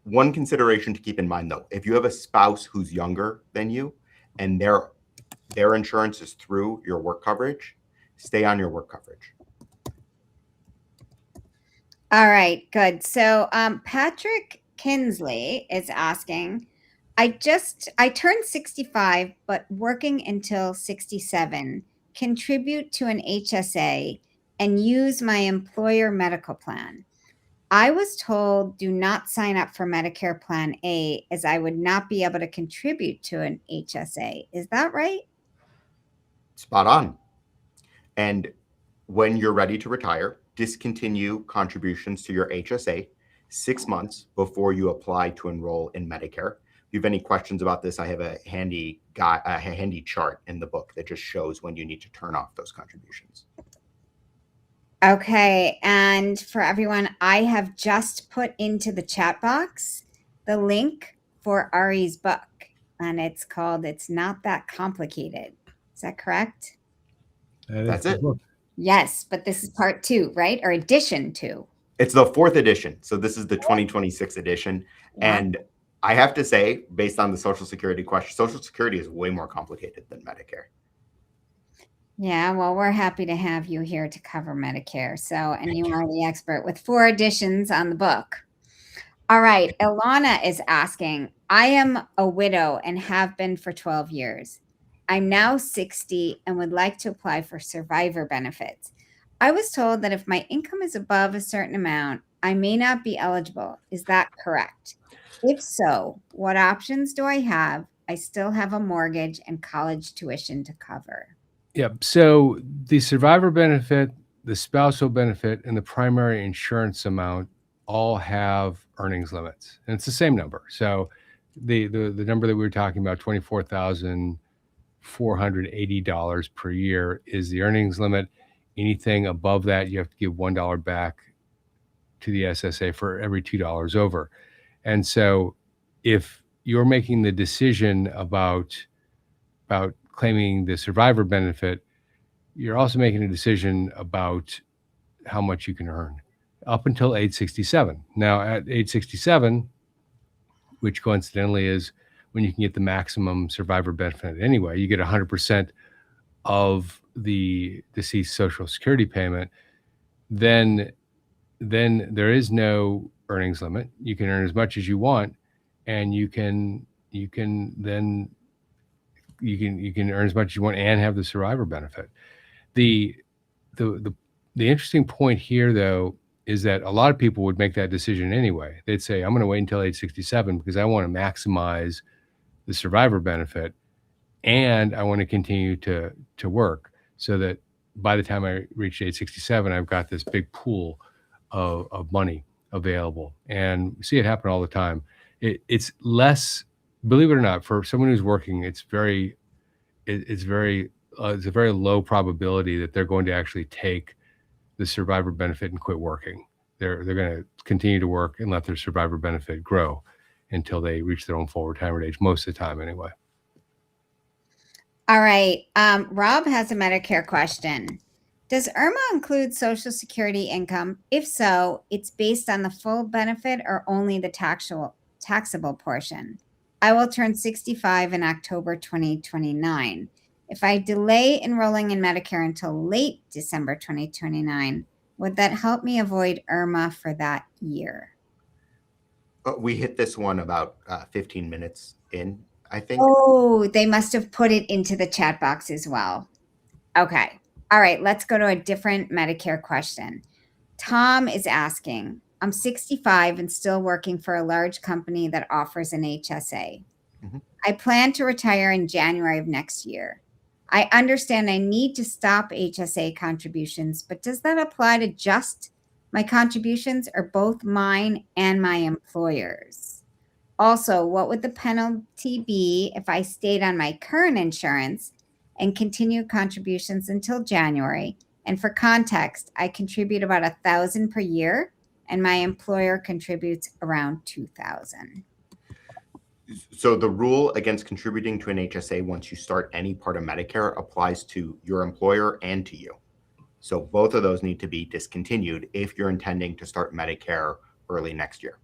One consideration to keep in mind, though, if you have a spouse who's younger than you and their insurance is through your work coverage, stay on your work coverage. All right, good. So Patrick Kinsley is asking, I turned 65, but working until 67, contribute to an HSA and use my employer medical plan. I was told do not sign up for Medicare Plan A as I would not be able to contribute to an HSA. Is that right? Spot on. And when you're ready to retire, discontinue contributions to your HSA 6 months before you apply to enroll in Medicare. If you have any questions about this, I have a handy chart in the book that just shows when you need to turn off those contributions. Okay, and for everyone, I have just put into the chat box the link for Ari's book, and it's called It's Not That Complicated. Is that correct? That's it. Yes, but this is part 2, right? Or edition 2. It's the 4th edition. So this is the 2026 edition. Yeah. And I have to say, based on the Social Security question, Social Security is way more complicated than Medicare. Yeah, well, we're happy to have you here to cover Medicare. So, and you are the expert with 4 editions on the book. All right, Ilana is asking, I am a widow and have been for 12 years. I'm now 60 and would like to apply for survivor benefits. I was told that if my income is above a certain amount, I may not be eligible. Is that correct? If so, what options do I have? I still have a mortgage and college tuition to cover. Yeah. So the survivor benefit, the spousal benefit, and the primary insurance amount all have earnings limits, and it's the same number. So the number that we were talking about, $24,480 per year, is the earnings limit. Anything above that, you have to give $1 back to the SSA for every $2 over. And so if you're making the decision about claiming the survivor benefit, you're also making a decision about how much you can earn up until age 67. Now, at age 67, which coincidentally is when you can get the maximum survivor benefit anyway, you get 100% of the deceased Social Security payment, then there is no earnings limit. You can earn as much as you want, and you can earn as much as you want and have the survivor benefit. The interesting point here, though, is that a lot of people would make that decision anyway. They'd say, I'm going to wait until age 67 because I want to maximize the survivor benefit and I want to continue to work so that by the time I reach age 67, I've got this big pool of money available. And we see it happen all the time. It's less, believe it or not, for someone who's working, it's a very low probability that they're going to actually take the survivor benefit and quit working. They're going to continue to work and let their survivor benefit grow until they reach their own full retirement age, most of the time anyway. All right. Rob has a Medicare question. Does IRMAA include Social Security income? If so, it's based on the full benefit or only the taxable portion? I will turn 65 in October 2029. If I delay enrolling in Medicare until late December 2029, would that help me avoid IRMAA for that year? We hit this one about 15 minutes in, I think. Oh, they must have put it into the chat box as well. Okay. All right. Let's go to a different Medicare question. Tom is asking, I'm 65 and still working for a large company that offers an HSA. Mm-hmm. I plan to retire in January of next year. I understand I need to stop HSA contributions, but does that apply to just my contributions or both mine and my employer's? Also, what would the penalty be if I stayed on my current insurance and continued contributions until January? And for context, I contribute about $1,000 per year, and my employer contributes around $2,000. So the rule against contributing to an HSA once you start any part of Medicare applies to your employer and to you. So both of those need to be discontinued if you're intending to start Medicare early next year.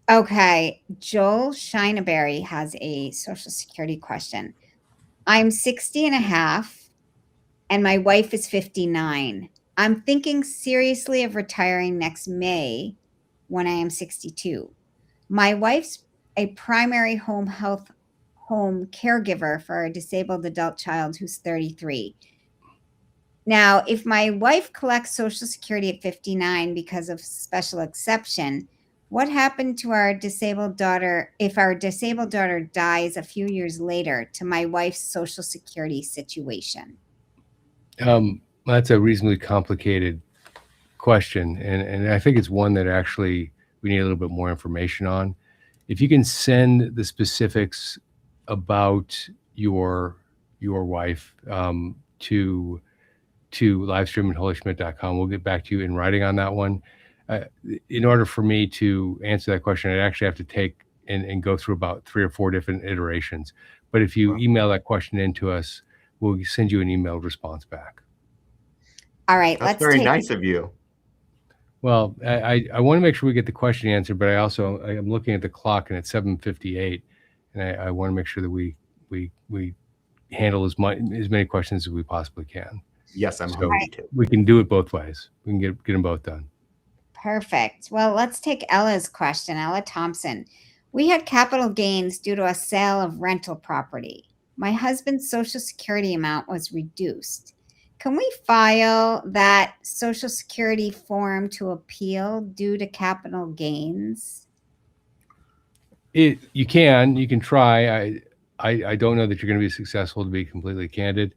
Okay, Joel Shineberry has a Social Security question. I'm 60 and a half, and my wife is 59. I'm thinking seriously of retiring next May when I am 62. My wife's a primary home caregiver for a disabled adult child who's 33. Now, if my wife collects Social Security at 59 because of special exception, what happened to our disabled daughter if our disabled daughter dies a few years later to my wife's Social Security situation? That's a reasonably complicated question, and I think it's one that actually we need a little bit more information on. If you can send the specifics about your wife to livestream@holyschmidt.com, we'll get back to you in writing on that one. In order for me to answer that question, I'd actually have to take and go through about 3 or 4 different iterations. But if you email that question in to us, we'll send you an emailed response back. All right, That's very nice of you. Well, I want to make sure we get the question answered, but I'm looking at the clock and it's 7:58, and I want to make sure that we handle as many questions as we possibly can. Yes, I'm So hungry too. we can do it both ways. We can get them both done. Perfect. Well, let's take Ella's question. Ella Thompson. We had capital gains due to a sale of rental property. My husband's Social Security amount was reduced. Can we file that Social Security form to appeal due to capital gains? You can try. I don't know that you're going to be successful, to be completely candid,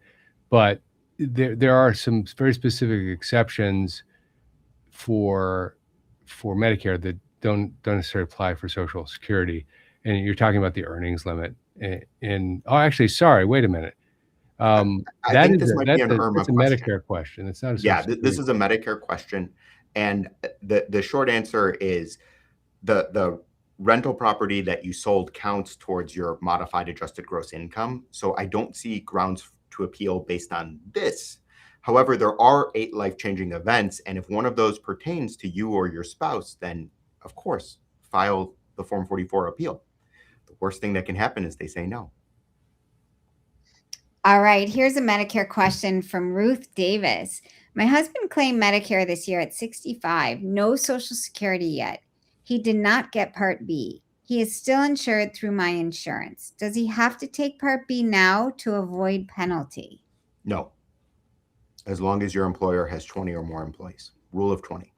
but there are some very specific exceptions for Medicare that don't necessarily apply for Social Security. And you're talking about the earnings limit. And actually, sorry, wait a minute. I think this might be an IRMAA That's a Medicare question. It's not a Social Security. This is a Medicare question. And the short answer is the rental property that you sold counts towards your modified adjusted gross income. So I don't see grounds to appeal based on this. However, there are 8 life-changing events, and if one of those pertains to you or your spouse, then of course, file the Form 44 appeal. The worst thing that can happen is they say no. All right, here's a Medicare question from Ruth Davis. My husband claimed Medicare this year at 65, no Social Security yet. He did not get Part B. He is still insured through my insurance. Does he have to take Part B now to avoid penalty? No, as long as your employer has 20 or more employees. Rule of 20.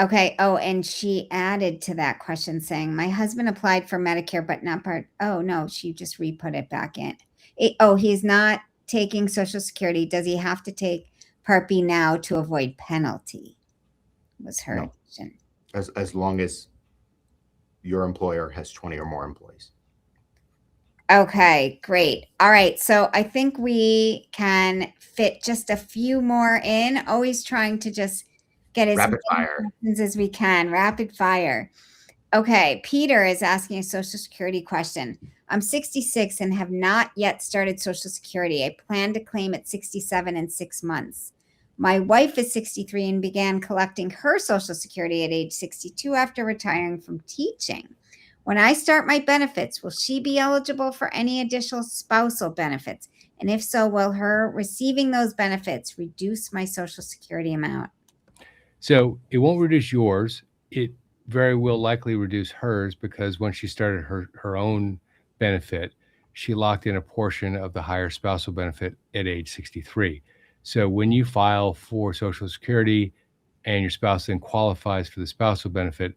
Okay. Oh, and she added to that question saying, my husband applied for Medicare, but not Part. Oh, no, she just re-put it back in. He's not taking Social Security. Does he have to take Part B now to avoid penalty? Was her question. As long as your employer has 20 or more employees. Okay, great. All right. So I think we can fit just a few more in, always trying to just get as many questions as we can. Rapid fire. Okay. Peter is asking a Social Security question. I'm 66 and have not yet started Social Security. I plan to claim at 67 in 6 months. My wife is 63 and began collecting her Social Security at age 62 after retiring from teaching. When I start my benefits, will she be eligible for any additional spousal benefits? And if so, will her receiving those benefits reduce my Social Security amount? So it won't reduce yours. It very will likely reduce hers, because when she started her own benefit, she locked in a portion of the higher spousal benefit at age 63. So when you file for Social Security and your spouse then qualifies for the spousal benefit,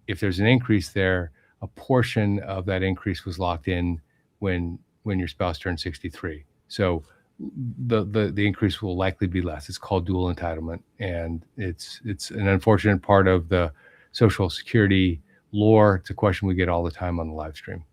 if there's an increase there, a portion of that increase was locked in when your spouse turned 63. So the increase will likely be less. It's called dual entitlement, and it's an unfortunate part of the Social Security Laura, it's a question we get all the time on the live stream.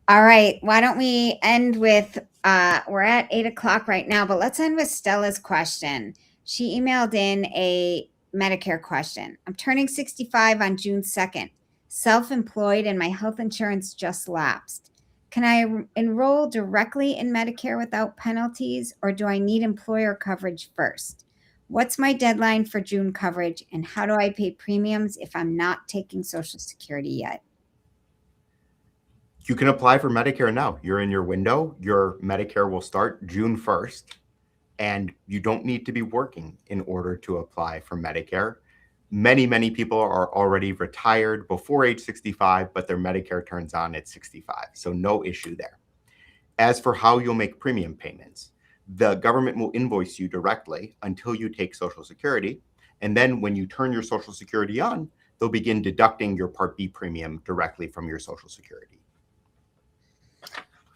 All right. Why don't we end with, we're at 8 o'clock right now, but let's end with Stella's question. She emailed in a Medicare question. I'm turning 65 on June 2nd, self-employed, and my health insurance just lapsed. Can I enroll directly in Medicare without penalties, or do I need employer coverage first? What's my deadline for June coverage, and how do I pay premiums if I'm not taking Social Security yet? You can apply for Medicare now. You're in your window. Your Medicare will start June 1st, and you don't need to be working in order to apply for Medicare. Many people are already retired before age 65, but their Medicare turns on at 65. So no issue there. As for how you'll make premium payments, the government will invoice you directly until you take Social Security. And then when you turn your Social Security on, they'll begin deducting your Part B premium directly from your Social Security.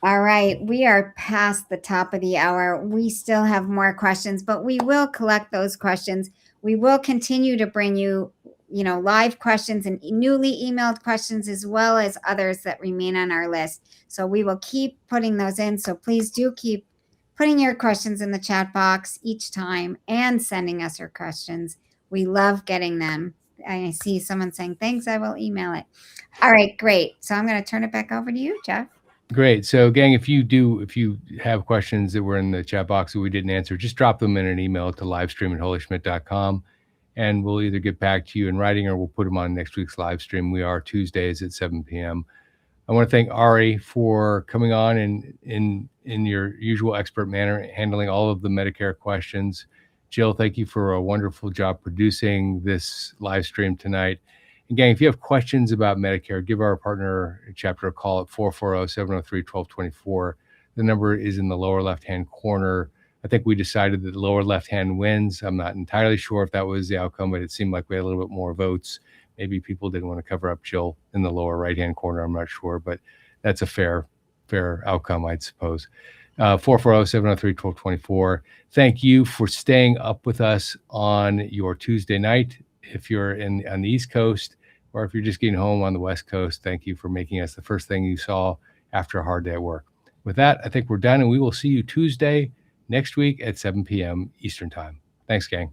All right, we are past the top of the hour. We still have more questions, but we will collect those questions. We will continue to bring you, live questions and newly emailed questions, as well as others that remain on our list. So we will keep putting those in. So please do keep putting your questions in the chat box each time and sending us your questions. We love getting them. I see someone saying, thanks, I will email it. All right, great. So I'm going to turn it back over to you, Jeff. Great. So gang, if you have questions that were in the chat box that we didn't answer, just drop them in an email to livestream@holyschmidt.com, and we'll either get back to you in writing or we'll put them on next week's live stream. We are Tuesdays at 7 p.m. I want to thank Ari for coming on in your usual expert manner, handling all of the Medicare questions. Jill, thank you for a wonderful job producing this live stream tonight. And gang, if you have questions about Medicare, give our partner chapter a call at 440-703-1224. The number is in the lower left-hand corner. I think we decided that the lower left-hand wins. I'm not entirely sure if that was the outcome, but it seemed like we had a little bit more votes. Maybe people didn't want to cover up Jill in the lower right-hand corner. I'm not sure, but that's a fair outcome, I'd suppose. 440-703-1224. Thank you for staying up with us on your Tuesday night. If you're on the East Coast, or if you're just getting home on the West Coast, thank you for making us the first thing you saw after a hard day at work. With that, I think we're done, and we will see you Tuesday next week at 7 p.m. Eastern Time. Thanks, gang.